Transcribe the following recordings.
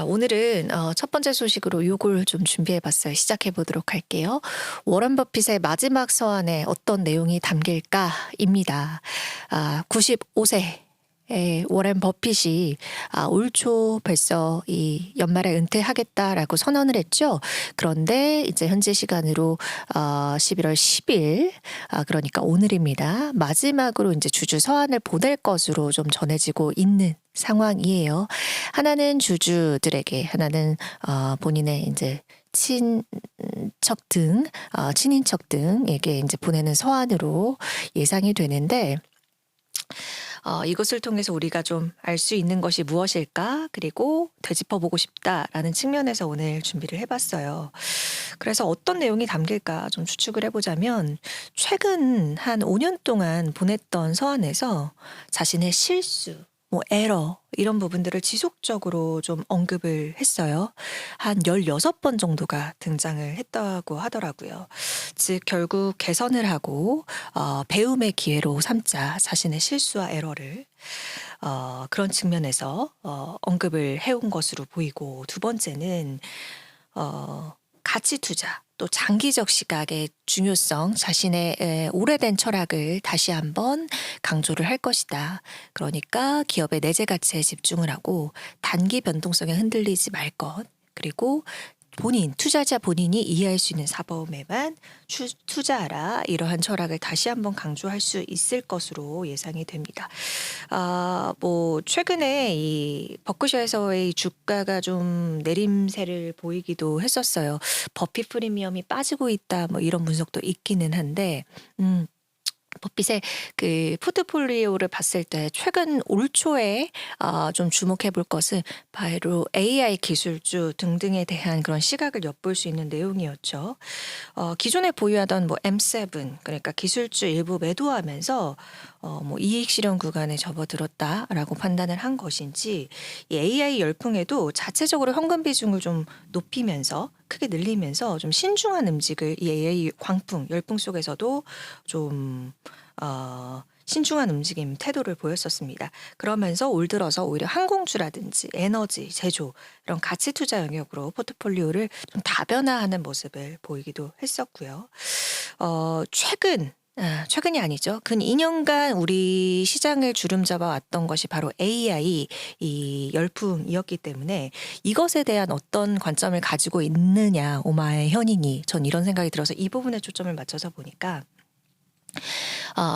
오늘은 첫 번째 소식으로 요걸 좀 준비해 봤어요. 시작해 보도록 할게요. 워런 버핏의 마지막 서한에 어떤 내용이 담길까입니다. 95세 워렌 버핏이 올 초 벌써 이 연말에 은퇴하겠다라고 선언을 했죠. 그런데 이제 현재 시간으로 11월 10일, 그러니까 오늘입니다. 마지막으로 이제 주주 서한을 보낼 것으로 좀 전해지고 있는 상황이에요. 하나는 주주들에게, 하나는 본인의 이제 친척 등, 친인척 등에게 이제 보내는 서한으로 예상이 되는데, 이것을 통해서 우리가 좀 알 수 있는 것이 무엇일까? 그리고 되짚어보고 싶다라는 측면에서 오늘 준비를 해봤어요. 그래서 어떤 내용이 담길까 좀 추측을 해보자면, 최근 한 5년 동안 보냈던 서한에서 자신의 실수, 뭐 에러 이런 부분들을 지속적으로 좀 언급을 했어요. 한 16번 정도가 등장을 했다고 하더라고요. 즉 결국 개선을 하고 배움의 기회로 삼자 자신의 실수와 에러를 그런 측면에서 언급을 해온 것으로 보이고, 두 번째는 가치 투자 또 장기적 시각의 중요성, 자신의 오래된 철학을 다시 한번 강조를 할 것이다. 그러니까 기업의 내재 가치에 집중을 하고 단기 변동성에 흔들리지 말 것, 그리고 투자자 본인이 이해할 수 있는 사범에만 투자하라. 이러한 철학을 다시 한번 강조할 수 있을 것으로 예상이 됩니다. 뭐 최근에 이 버크셔에서의 주가가 좀 내림세를 보이기도 했었어요. 버핏 프리미엄이 빠지고 있다, 뭐 이런 분석도 있기는 한데, 버핏의 그 포트폴리오를 봤을 때 최근 올 초에 좀 주목해 볼 것은 바로 AI 기술주 등등에 대한 그런 시각을 엿볼 수 있는 내용이었죠. 기존에 보유하던 뭐 M7, 그러니까 기술주 일부 매도하면서 뭐 이익 실현 구간에 접어들었다라고 판단을 한 것인지, 이 AI 열풍에도 자체적으로 현금 비중을 좀 높이면서 크게 늘리면서 좀 신중한 움직을 이 AI 광풍 열풍 속에서도 좀 신중한 움직임 태도를 보였었습니다. 그러면서 올 들어서 오히려 항공주라든지 에너지, 제조 이런 가치 투자 영역으로 포트폴리오를 좀 다변화하는 모습을 보이기도 했었고요. 최근이 아니죠. 근 2년간 우리 시장을 주름잡아 왔던 것이 바로 AI 이 열풍이었기 때문에, 이것에 대한 어떤 관점을 가지고 있느냐 오마의 현인이, 전 이런 생각이 들어서 이 부분에 초점을 맞춰서 보니까,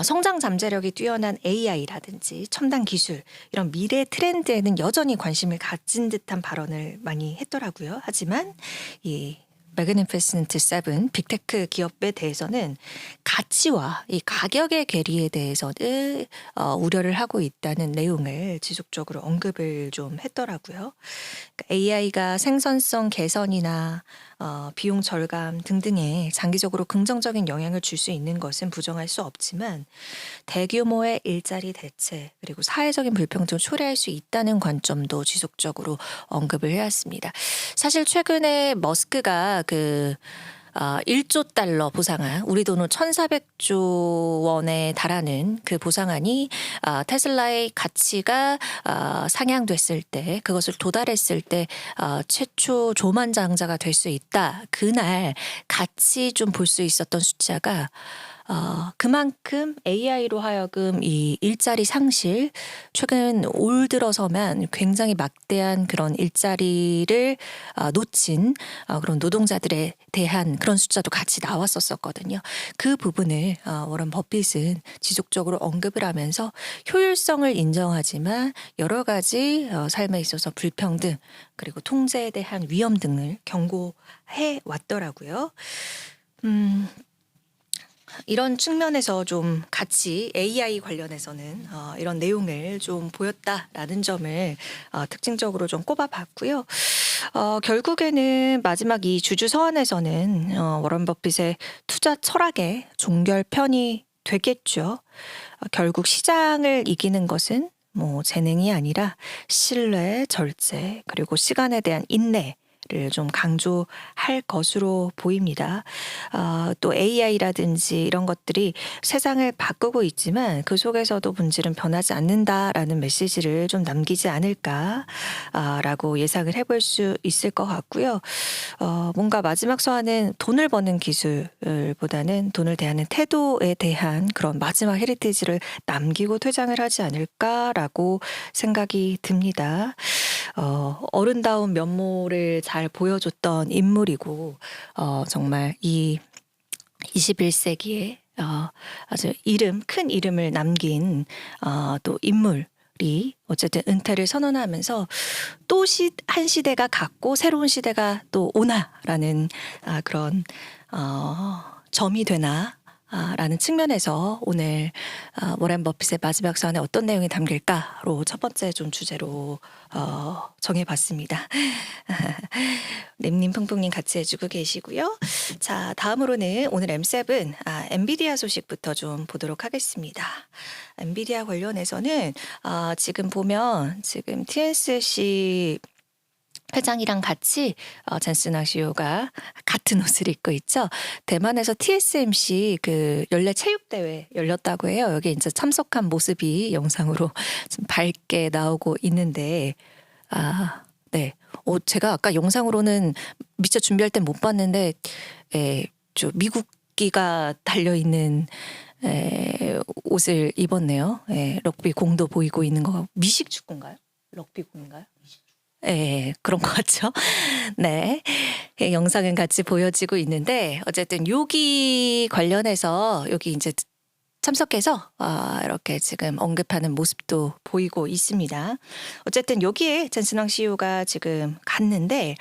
성장 잠재력이 뛰어난 AI라든지 첨단 기술 이런 미래 트렌드에는 여전히 관심을 가진 듯한 발언을 많이 했더라고요. 하지만 이 매그니피센트 7 빅테크 기업에 대해서는 가치와 이 가격의 괴리에 대해서는 우려를 하고 있다는 내용을 지속적으로 언급을 좀 했더라고요. AI가 생산성 개선이나 비용 절감 등등에 장기적으로 긍정적인 영향을 줄 수 있는 것은 부정할 수 없지만, 대규모의 일자리 대체 그리고 사회적인 불평등을 초래할 수 있다는 관점도 지속적으로 언급을 해왔습니다. 사실 최근에 머스크가 1조 달러 보상안, 우리 돈으로 1,400조 원에 달하는 그 보상안이 테슬라의 가치가 상향됐을 때, 그것을 도달했을 때 최초 조만장자가 될 수 있다. 그날 같이 좀 볼 수 있었던 숫자가, 그만큼 AI로 하여금 이 일자리 상실, 최근 올 들어서만 굉장히 막대한 그런 일자리를 놓친 그런 노동자들에 대한 그런 숫자도 같이 나왔었거든요. 그 부분을 워런 버핏은 지속적으로 언급을 하면서 효율성을 인정하지만 여러 가지 삶에 있어서 불평등 그리고 통제에 대한 위험 등을 경고해 왔더라고요. 이런 측면에서 좀 같이 AI 관련해서는 이런 내용을 좀 보였다라는 점을 특징적으로 좀 꼽아봤고요. 결국에는 마지막 이 주주 서한에서는 워런 버핏의 투자 철학의 종결편이 되겠죠. 결국 시장을 이기는 것은 뭐 재능이 아니라 신뢰, 절제, 그리고 시간에 대한 인내 좀 강조할 것으로 보입니다. 또 AI라든지 이런 것들이 세상을 바꾸고 있지만 그 속에서도 본질은 변하지 않는다라는 메시지를 좀 남기지 않을까라고 예상을 해볼 수 있을 것 같고요. 뭔가 마지막 서한은 돈을 버는 기술보다는 돈을 대하는 태도에 대한 그런 마지막 헤리티지를 남기고 퇴장을 하지 않을까라고 생각이 듭니다. 어른다운 면모를 잘 보여줬던 인물이고 정말 이 21세기에 아주 큰 이름을 남긴 또 인물이 어쨌든 은퇴를 선언하면서 또 한 시대가 갔고 새로운 시대가 또 오나라는 그런 점이 되나 라는 측면에서 오늘 워렌 버핏의 마지막 서한에 어떤 내용이 담길까로 첫 번째 좀 주제로 정해봤습니다. 램님, 풍풍님 같이 해주고 계시고요. 자, 다음으로는 오늘 M7 엔비디아 소식부터 좀 보도록 하겠습니다. 엔비디아 관련해서는 지금 보면 지금 TSMC 회장이랑 같이 젠슨 CEO가 같은 옷을 입고 있죠. 대만에서 TSMC 그 연례 체육대회 열렸다고 해요. 여기 이제 참석한 모습이 영상으로 좀 밝게 나오고 있는데, 네. 제가 아까 영상으로는 미처 준비할 땐 못 봤는데, 저 미국기가 달려있는 옷을 입었네요. 럭비 공도 보이고 있는 거. 미식 축구인가요? 럭비 공인가요? 그런 것 같죠. 네. 영상은 같이 보여지고 있는데, 어쨌든 여기 관련해서 여기 이제 참석해서 이렇게 지금 언급하는 모습도 보이고 있습니다. 어쨌든 여기에 젠슨 CEO가 지금 갔는데,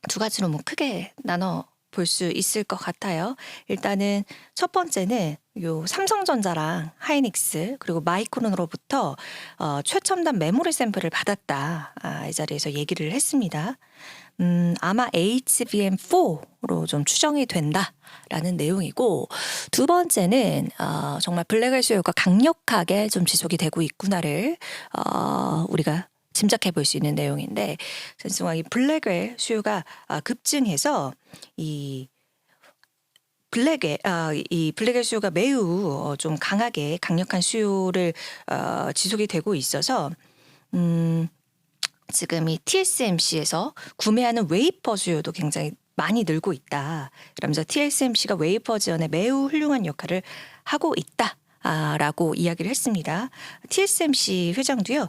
두 가지로 뭐 크게 나눠 볼 수 있을 것 같아요. 일단은 첫 번째는 요 삼성전자랑 하이닉스 그리고 마이크론으로부터 최첨단 메모리 샘플을 받았다. 이 자리에서 얘기를 했습니다. 아마 HBM4로 좀 추정이 된다라는 내용이고, 두 번째는 정말 블랙웰 수요가 강력하게 좀 지속이 되고 있구나를 우리가 짐작해 볼 수 있는 내용인데, 젠슨이 블랙웰 수요가 급증해서 이 블랙웰 수요가 매우 좀 강력한 수요를 지속이 되고 있어서 지금 이 TSMC에서 구매하는 웨이퍼 수요도 굉장히 많이 늘고 있다. 그러면서 TSMC가 웨이퍼 지원에 매우 훌륭한 역할을 하고 있다. 라고 이야기를 했습니다. TSMC 회장도요,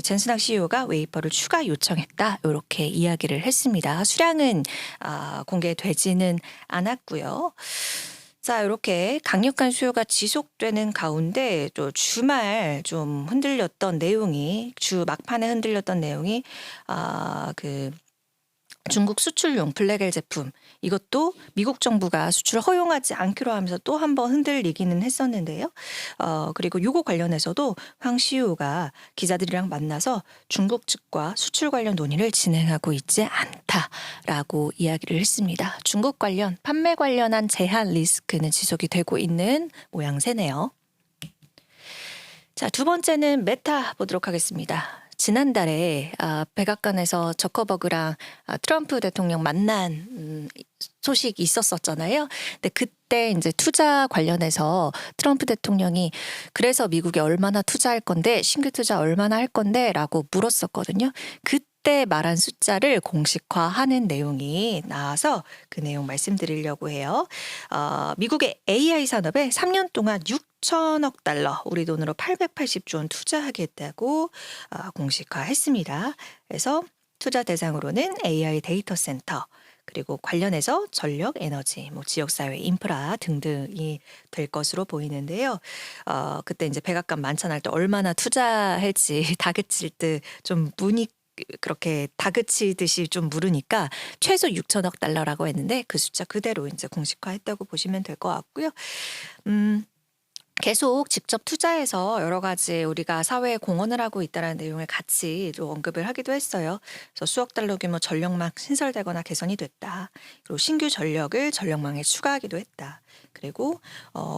젠슨 CEO가 웨이퍼를 추가 요청했다. 이렇게 이야기를 했습니다. 수량은 공개되지는 않았고요. 자, 이렇게 강력한 수요가 지속되는 가운데 또 주말 좀 주 막판에 흔들렸던 내용이 그 중국 수출용 블랙웰 제품, 이것도 미국 정부가 수출을 허용하지 않기로 하면서 또 한 번 흔들리기는 했었는데요. 그리고 요거 관련해서도 황 CEO가 기자들이랑 만나서 중국 측과 수출 관련 논의를 진행하고 있지 않다라고 이야기를 했습니다. 중국 관련 판매 관련한 제한 리스크는 지속이 되고 있는 모양새네요. 자, 두 번째는 메타 보도록 하겠습니다. 지난달에 백악관에서 저커버그랑 트럼프 대통령 만난 소식이 있었었잖아요. 근데 그때 이제 투자 관련해서 트럼프 대통령이 그래서 미국에 얼마나 투자할 건데, 신규 투자 얼마나 할 건데라고 물었었거든요. 그때 말한 숫자를 공식화하는 내용이 나와서 그 내용 말씀드리려고 해요. 미국의 AI 산업에 3년 동안 6천억 달러, 우리 돈으로 880조 원 투자하겠다고 공식화했습니다. 그래서 투자 대상으로는 AI 데이터 센터, 그리고 관련해서 전력, 에너지, 지역사회, 인프라 등등이 될 것으로 보이는데요. 그때 이제 백악관 만찬할 때 얼마나 투자할지 다그칠 듯 좀 문이 그렇게 다그치듯이 좀 물으니까 최소 6천억 달러라고 했는데 그 숫자 그대로 이제 공식화했다고 보시면 될 것 같고요. 계속 직접 투자해서 여러 가지 우리가 사회에 공헌을 하고 있다는 내용을 같이 또 언급을 하기도 했어요. 그래서 수억 달러 규모 전력망 신설되거나 개선이 됐다. 그리고 신규 전력을 전력망에 추가하기도 했다. 그리고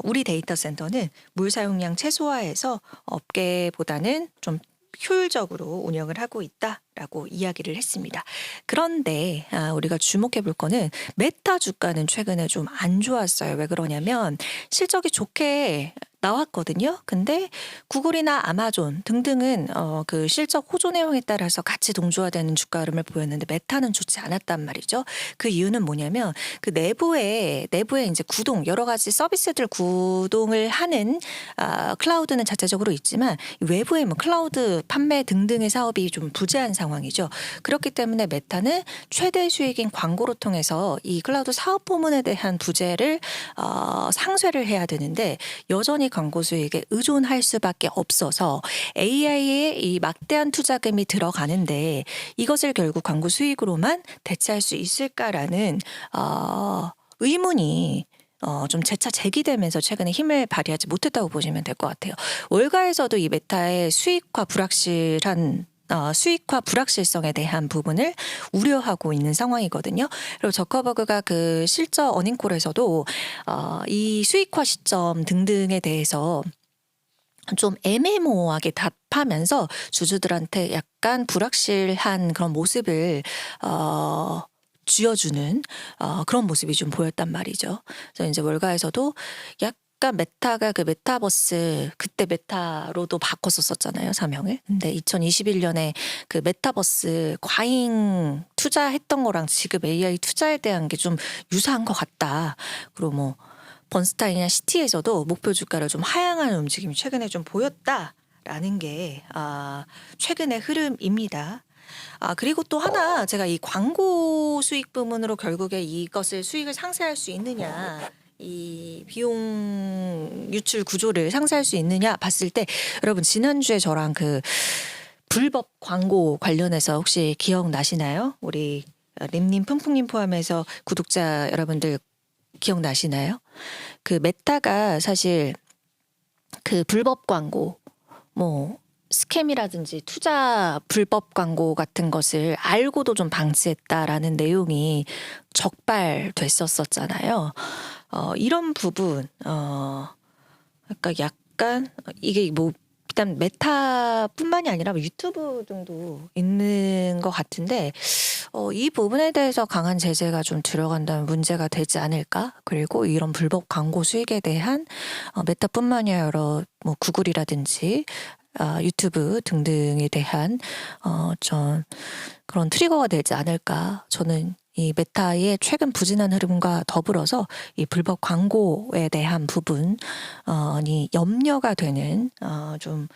우리 데이터 센터는 물 사용량 최소화해서 업계보다는 좀 효율적으로 운영을 하고 있다라고 이야기를 했습니다. 그런데 우리가 주목해 볼 거는 메타 주가는 최근에 좀 안 좋았어요. 왜 그러냐면 실적이 좋게 나왔거든요. 근데 구글이나 아마존 등등은 그 실적 호조 내용에 따라서 같이 동조화되는 주가 흐름을 보였는데 메타는 좋지 않았단 말이죠. 그 이유는 뭐냐면 그 내부에 이제 구동 여러 가지 서비스들 구동을 하는 클라우드는 자체적으로 있지만 외부에 뭐 클라우드 판매 등등의 사업이 좀 부재한 상황이죠. 그렇기 때문에 메타는 최대 수익인 광고로 통해서 이 클라우드 사업 부문에 대한 부재를 상쇄를 해야 되는데 여전히 광고 수익에 의존할 수밖에 없어서 AI에 이 막대한 투자금이 들어가는데 이것을 결국 광고 수익으로만 대체할 수 있을까라는 의문이 좀 재차 제기되면서 최근에 힘을 발휘하지 못했다고 보시면 될 것 같아요. 월가에서도 이 메타의 수익화 불확실성에 대한 부분을 우려하고 있는 상황이거든요. 그리고 저커버그가 그 실적 어닝콜에서도 이 수익화 시점 등등에 대해서 좀 애매모호하게 답하면서 주주들한테 약간 불확실한 그런 모습을 쥐어주는 그런 모습이 좀 보였단 말이죠. 그래서 이제 월가에서도 약간 메타가 그 메타버스 그때 메타로도 바꿨었잖아요, 사명을. 근데 2021년에 그 메타버스 과잉 투자했던 거랑 지금 AI 투자에 대한 게 좀 유사한 것 같다. 그리고 뭐 번스타인이나 시티에서도 목표 주가를 좀 하향하는 움직임이 최근에 좀 보였다라는 게 최근의 흐름입니다. 그리고 또 하나 제가 이 광고 수익 부문으로 결국에 이것을 수익을 상쇄할 수 있느냐 이 비용 유출 구조를 상쇄할 수 있느냐 봤을 때 여러분 지난주에 저랑 그 불법 광고 관련해서 혹시 기억나시나요? 우리 림님 풍풍님 포함해서 구독자 여러분들 기억나시나요? 그 메타가 사실 그 불법 광고 뭐 스캠이라든지 투자 불법 광고 같은 것을 알고도 좀 방치했다라는 내용이 적발됐었잖아요. 이런 부분, 그러니까 약간 이게 뭐 일단 메타뿐만이 아니라 유튜브 등도 있는 것 같은데 이 부분에 대해서 강한 제재가 좀 들어간다면 문제가 되지 않을까? 그리고 이런 불법 광고 수익에 대한 메타뿐만이 아니라 여러 뭐 구글이라든지 유튜브 등등에 대한 전 그런 트리거가 되지 않을까? 저는 이 메타의 최근 부진한 흐름과 더불어서 이 불법 광고에 대한 부분이 염려가 되는 좀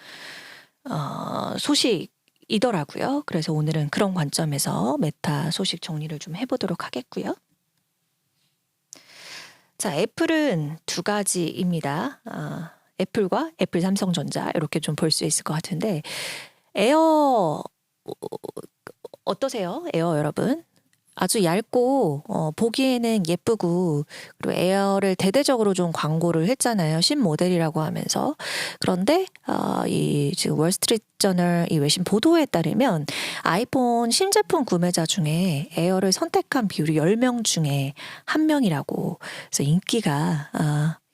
소식이더라고요. 그래서 오늘은 그런 관점에서 메타 소식 정리를 좀 해보도록 하겠고요. 자, 애플은 두 가지입니다. 애플과 애플 삼성전자 이렇게 좀 볼 수 있을 것 같은데 에어 어떠세요? 에어 여러분? 아주 얇고 보기에는 예쁘고 그리고 에어를 대대적으로 좀 광고를 했잖아요. 신모델이라고 하면서. 그런데 이 지금 월스트리트저널 이 외신 보도에 따르면 아이폰 신제품 구매자 중에 에어를 선택한 비율이 10명 중에 1명이라고. 그래서 인기가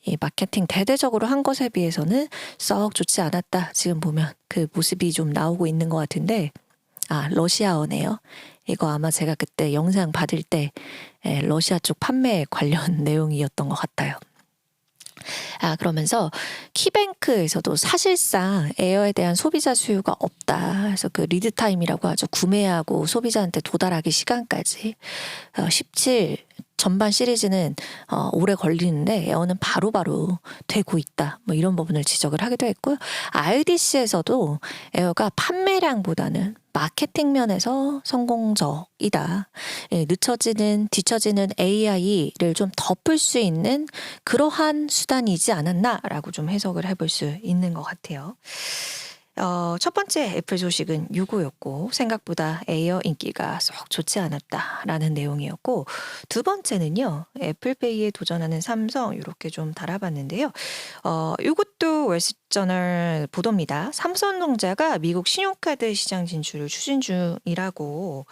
이 마케팅 대대적으로 한 것에 비해서는 썩 좋지 않았다. 지금 보면 그 모습이 좀 나오고 있는 것 같은데 러시아어네요. 이거 아마 제가 그때 영상 받을 때 러시아 쪽 판매 관련 내용이었던 것 같아요. 그러면서 키뱅크에서도 사실상 에어에 대한 소비자 수요가 없다. 그래서 그 리드 타임이라고 하죠. 구매하고 소비자한테 도달하기 시간까지 17 전반 시리즈는 오래 걸리는데 에어는 바로바로 되고 있다. 뭐 이런 부분을 지적을 하기도 했고요. RDC에서도 에어가 판매량보다는 마케팅 면에서 성공적이다. 뒤처지는 AI를 좀 덮을 수 있는 그러한 수단이지 않았나라고 좀 해석을 해볼 수 있는 것 같아요. 첫 번째 애플 소식은 요거였고 생각보다 에어 인기가 썩 좋지 않았다라는 내용이었고 두 번째는요 애플페이에 도전하는 삼성 이렇게 좀 달아봤는데요. 요것도 월스트리트저널 보도입니다. 삼성전자가 미국 신용카드 시장 진출을 추진 중이라고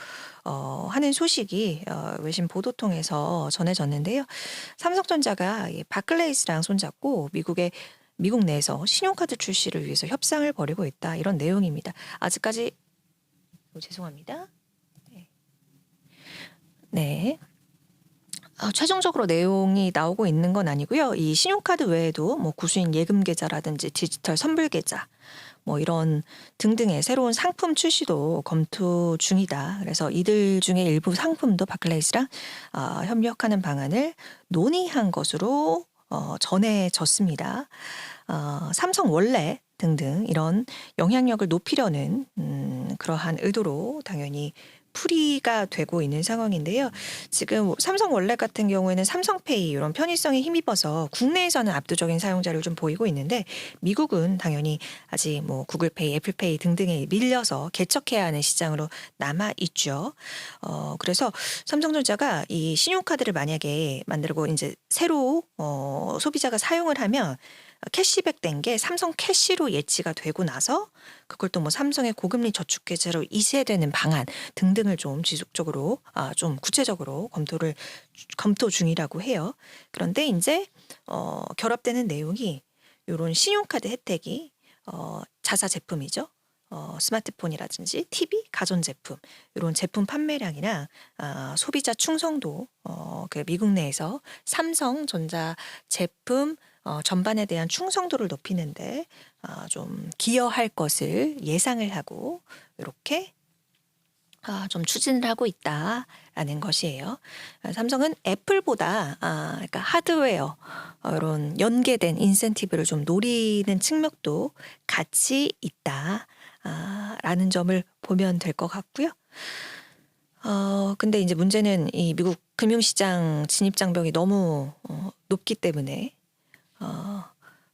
하는 소식이 외신 보도 통해서 전해졌는데요. 삼성전자가 바클레이스랑 손잡고 미국의 미국 내에서 신용카드 출시를 위해서 협상을 벌이고 있다. 이런 내용입니다. 아직까지 죄송합니다. 네. 네. 최종적으로 내용이 나오고 있는 건 아니고요. 이 신용카드 외에도 뭐 구수인 예금 계좌라든지 디지털 선불 계좌 뭐 이런 등등의 새로운 상품 출시도 검토 중이다. 그래서 이들 중에 일부 상품도 바클레이스랑 협력하는 방안을 논의한 것으로 전해졌습니다. 삼성 원래 등등 이런 영향력을 높이려는 그러한 의도로 당연히 풀이가 되고 있는 상황인데요. 지금 삼성 원래 같은 경우에는 삼성페이 이런 편의성에 힘입어서 국내에서는 압도적인 사용자를 좀 보이고 있는데 미국은 당연히 아직 뭐 구글페이, 애플페이 등등에 밀려서 개척해야 하는 시장으로 남아 있죠. 그래서 삼성전자가 이 신용카드를 만약에 만들고 이제 새로 소비자가 사용을 하면 캐시백 된 게 삼성 캐시로 예치가 되고 나서 그걸 또 뭐 삼성의 고금리 저축 계좌로 이체되는 방안 등등을 좀 지속적으로 좀 구체적으로 검토 중이라고 해요. 그런데 이제 결합되는 내용이 이런 신용카드 혜택이 자사 제품이죠. 스마트폰이라든지 TV, 가전제품 이런 제품 판매량이나 소비자 충성도 그 미국 내에서 삼성전자 제품 전반에 대한 충성도를 높이는데 좀 기여할 것을 예상을 하고 이렇게 좀 추진을 하고 있다라는 것이에요. 삼성은 애플보다 그러니까 하드웨어 이런 연계된 인센티브를 좀 노리는 측면도 같이 있다라는 점을 보면 될 것 같고요. 근데 이제 문제는 이 미국 금융시장 진입 장벽이 너무 높기 때문에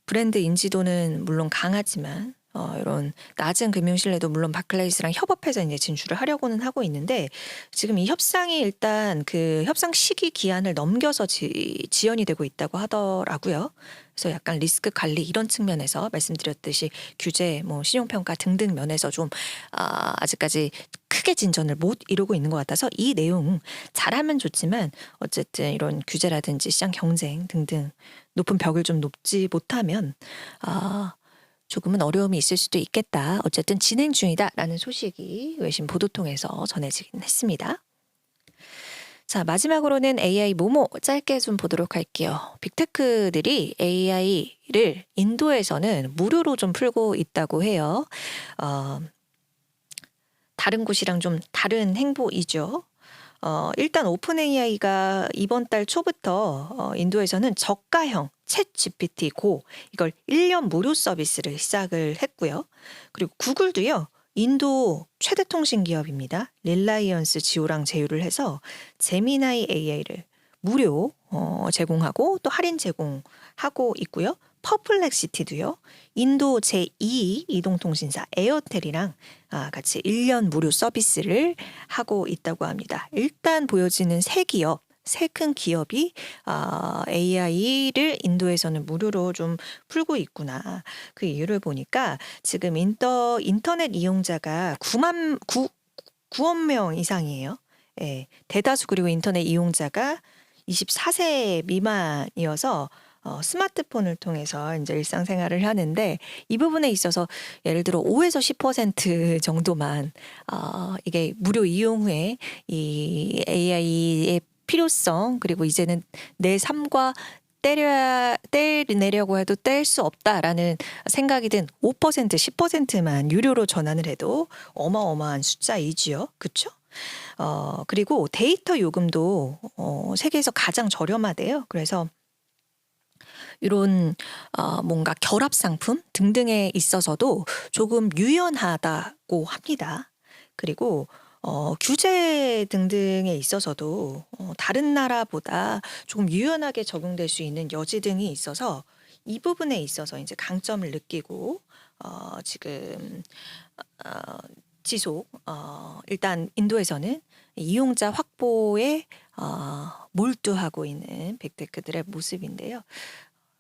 브랜드 인지도는 물론 강하지만 이런 낮은 금융 신뢰도 물론 바클레이스랑 협업해서 이제 진출을 하려고는 하고 있는데 지금 이 협상이 일단 그 협상 시기 기한을 넘겨서 지연이 되고 있다고 하더라고요. 그래서 약간 리스크 관리 이런 측면에서 말씀드렸듯이 규제, 뭐 신용평가 등등 면에서 좀 아직까지 크게 진전을 못 이루고 있는 것 같아서 이 내용 잘하면 좋지만 어쨌든 이런 규제라든지 시장 경쟁 등등 높은 벽을 좀 높지 못하면 조금은 어려움이 있을 수도 있겠다. 어쨌든 진행 중이다라는 소식이 외신 보도 통해서 전해지긴 했습니다. 자, 마지막으로는 AI 모모 짧게 좀 보도록 할게요. 빅테크들이 AI를 인도에서는 무료로 좀 풀고 있다고 해요. 다른 곳이랑 좀 다른 행보이죠. 일단 오픈 AI가 이번 달 초부터 인도에서는 저가형 챗 GPT 고 이걸 1년 무료 서비스를 시작을 했고요. 그리고 구글도요. 인도 최대 통신 기업입니다. 릴라이언스 지오랑 제휴를 해서 제미나이 AI를 무료 제공하고 또 할인 제공하고 있고요. 퍼플렉시티도요. 인도 제2 이동통신사 에어텔이랑 같이 1년 무료 서비스를 하고 있다고 합니다. 일단 보여지는 세 큰 기업이 AI를 인도에서는 무료로 좀 풀고 있구나. 그 이유를 보니까 지금 인터넷 이용자가 9억 명 이상이에요. 예, 대다수 그리고 인터넷 이용자가 24세 미만이어서 스마트폰을 통해서 이제 일상생활을 하는데 이 부분에 있어서 예를 들어 5에서 10% 정도만 이게 무료 이용 후에 이 AI의 필요성 그리고 이제는 내 삶과 떼내려고 해도 뗄 수 없다라는 생각이 든 5%, 10%만 유료로 전환을 해도 어마어마한 숫자이지요. 그렇죠? 그리고 데이터 요금도 세계에서 가장 저렴하대요. 그래서 이런 뭔가 결합 상품 등등에 있어서도 조금 유연하다고 합니다. 그리고 규제 등등에 있어서도 다른 나라보다 조금 유연하게 적용될 수 있는 여지 등이 있어서 이 부분에 있어서 이제 강점을 느끼고 지금 지속 일단 인도에서는 이용자 확보에 몰두하고 있는 빅테크들의 모습인데요.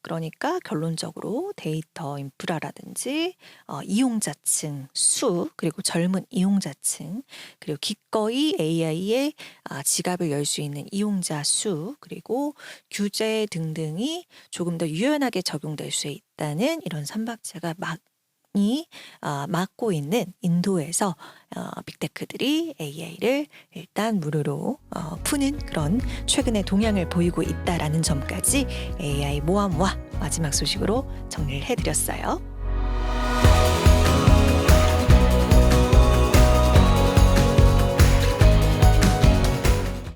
그러니까 결론적으로 데이터 인프라라든지 이용자층 수, 그리고 젊은 이용자층, 그리고 기꺼이 AI의 지갑을 열 수 있는 이용자 수, 그리고 규제 등등이 조금 더 유연하게 적용될 수 있다는 이런 삼박자가 많이 막고 있는 인도에서 빅테크들이 AI를 일단 무료로 푸는 그런 최근의 동향을 보이고 있다라는 점까지 AI 모아모아 마지막 소식으로 정리를 해드렸어요.